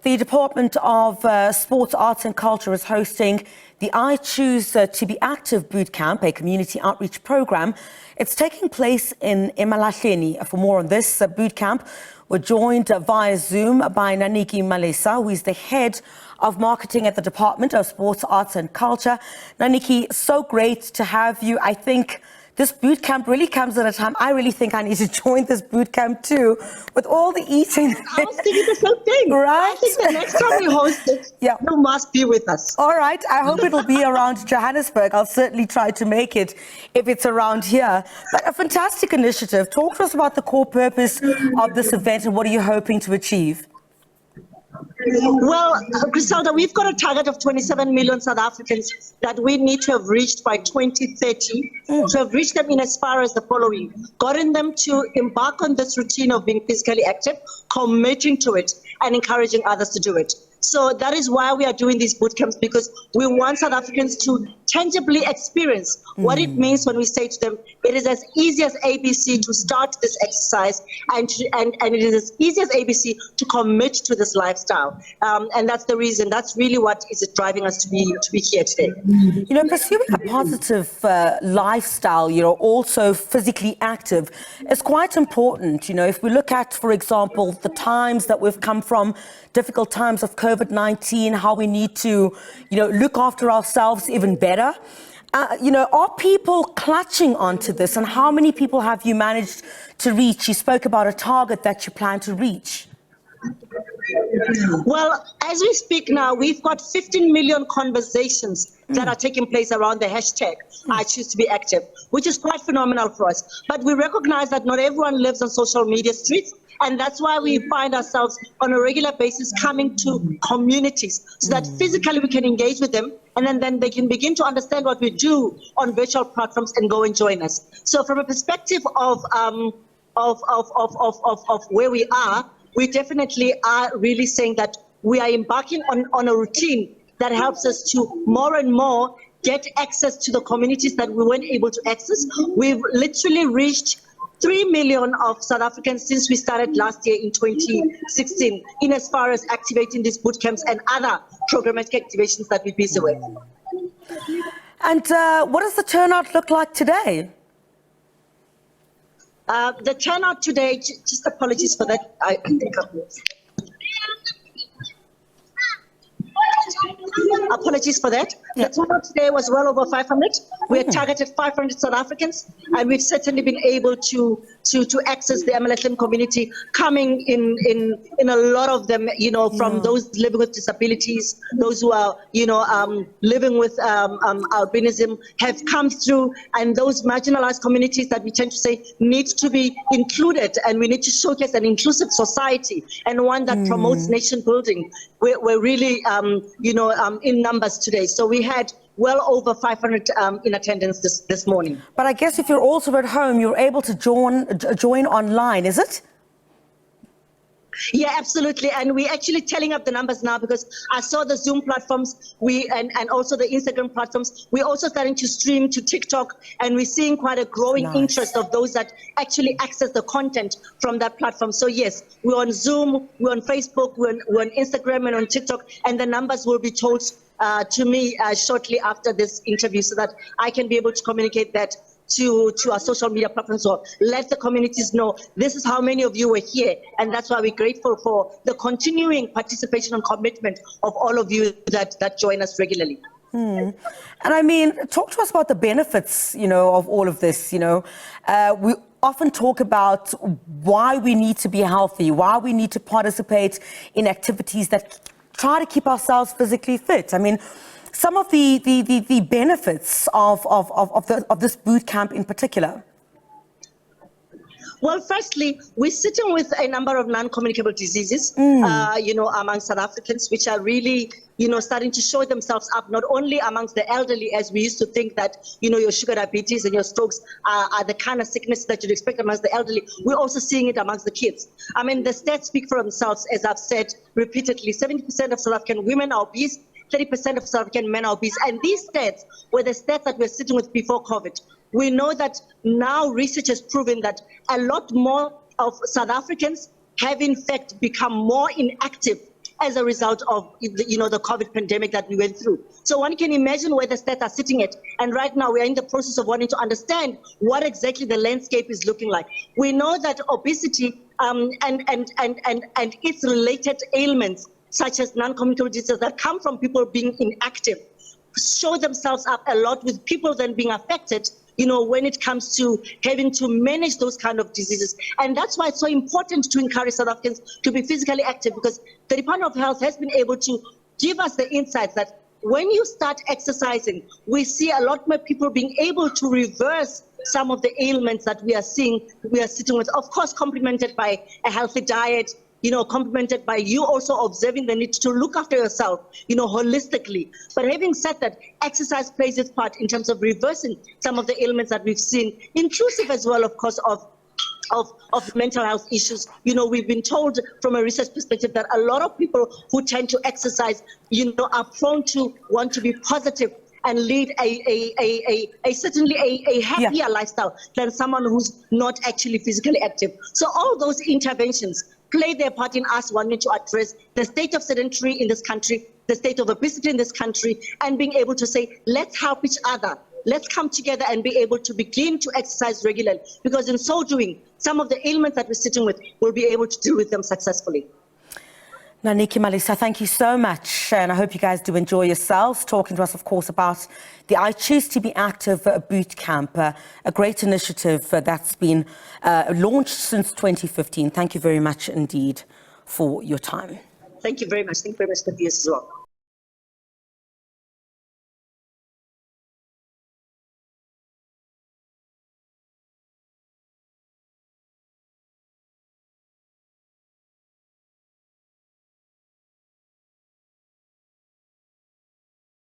The Department of Sports, Arts and Culture is hosting the I Choose to Be Active Bootcamp, a community outreach program. It's taking place in Emalahleni. For more on this bootcamp, we're joined via Zoom by Nnaniki Malesa, who is the head of marketing at the Department of Sports, Arts and Culture. Nnaniki, so great to have you. I think this boot camp really comes at a time. I really think I need to join this boot camp too, with all the eating. I was thinking the same thing. Right? I think the next time we host it, yeah, you must be with us. All right. I hope it'll be around Johannesburg. I'll certainly try to make it if it's around here. But a fantastic initiative. Talk to us about the core purpose of this event and what are you hoping to achieve? Well, Griselda, we've got a target of 27 million South Africans that we need to have reached by 2030, to have reached them in as far as the following: gotten them to embark on this routine of being physically active, committing to it, and encouraging others to do it. So that is why we are doing these boot camps, because we want South Africans to tangibly experience what it means when we say to them, it is as easy as ABC to start this exercise, and it is as easy as ABC to commit to this lifestyle. And that's the reason, that's really what is driving us to be here today. You know, pursuing a positive lifestyle, you know, also physically active, is quite important. You know, if we look at, for example, the times that we've come from, difficult times of COVID-19, how we need to, you know, look after ourselves even better. You know, are people clutching onto this, and how many people have you managed to reach? You spoke about a target that you plan to reach. Well, as we speak now, we've got 15 million conversations that are taking place around the hashtag I choose to be active, which is quite phenomenal for us. But we recognize that not everyone lives on social media streets, and that's why we find ourselves on a regular basis coming to communities so that physically we can engage with them, and then they can begin to understand what we do on virtual platforms and go and join us. So from a perspective of where we are, we definitely are really saying that we are embarking on a routine that helps us to more and more get access to the communities that we weren't able to access. We've literally reached 3 million of South Africans since we started last year in 2016, in as far as activating these boot camps and other programmatic activations that we're busy with. And what does the turnout look like today? The turnout today, just apologies for that. I think apologies for that. The turnout today was well over 500. We had targeted 500 South Africans, and we've certainly been able to access the Emalahleni community, coming in a lot of them, you know, from those living with disabilities, those who are, you know, living with albinism have come through, and those marginalized communities that we tend to say need to be included, and we need to showcase an inclusive society and one that promotes nation building. We're really, you know, in numbers today. So we had well over 500 in attendance this morning. But I guess if you're also at home, you're able to join online, is it? Yeah, absolutely. And we're actually telling up the numbers now, because I saw the Zoom platforms, and also the Instagram platforms. We're also starting to stream to TikTok, and we're seeing quite a growing interest of those that actually access the content from that platform. So yes, we're on Zoom, we're on Facebook, we're on Instagram and on TikTok, and the numbers will be told to me shortly after this interview, so that I can be able to communicate that to our social media platforms, or let the communities know this is how many of you were here. And that's why we're grateful for the continuing participation and commitment of all of you that join us regularly. And I mean, talk to us about the benefits, you know, of all of this. You know, we often talk about why we need to be healthy, why we need to participate in activities that try to keep ourselves physically fit. I mean, some of the benefits of this boot camp in particular. Well, firstly, we're sitting with a number of non-communicable diseases, you know, among South Africans, which are really, you know, starting to show themselves up, not only amongst the elderly, as we used to think that, you know, your sugar diabetes and your strokes are the kind of sickness that you'd expect amongst the elderly. We're also seeing it amongst the kids. I mean, the stats speak for themselves, as I've said repeatedly. 70% of South African women are obese, 30% of South African men are obese. And these stats were the stats that we're sitting with before COVID. We know that now research has proven that a lot more of South Africans have in fact become more inactive as a result of the COVID pandemic that we went through. So one can imagine where the stats are sitting at. And right now we are in the process of wanting to understand what exactly the landscape is looking like. We know that obesity and its related ailments, such as non-communicable diseases that come from people being inactive, show themselves up a lot with people then being affected, when it comes to having to manage those kind of diseases. And that's why it's so important to encourage South Africans to be physically active, because the Department of Health has been able to give us the insights that when you start exercising, we see a lot more people being able to reverse some of the ailments that we are sitting with, of course, complemented by a healthy diet, complemented by you also observing the need to look after yourself, holistically. But having said that, exercise plays its part in terms of reversing some of the ailments that we've seen, inclusive as well, of course, of mental health issues. We've been told from a research perspective that a lot of people who tend to exercise, are prone to want to be positive and lead certainly a happier lifestyle than someone who's not actually physically active. So all those interventions play their part in us wanting to address the state of sedentary in this country, the state of obesity in this country, and being able to say, let's help each other. Let's come together and be able to begin to exercise regularly, because in so doing, some of the ailments that we're sitting with, we'll be able to deal with them successfully. Nnaniki Malesa, thank you so much. And I hope you guys do enjoy yourselves, talking to us, of course, about the I Choose to Be Active Bootcamp, a great initiative that's been launched since 2015. Thank you very much indeed for your time. Thank you very much. Thank you very much for this as well.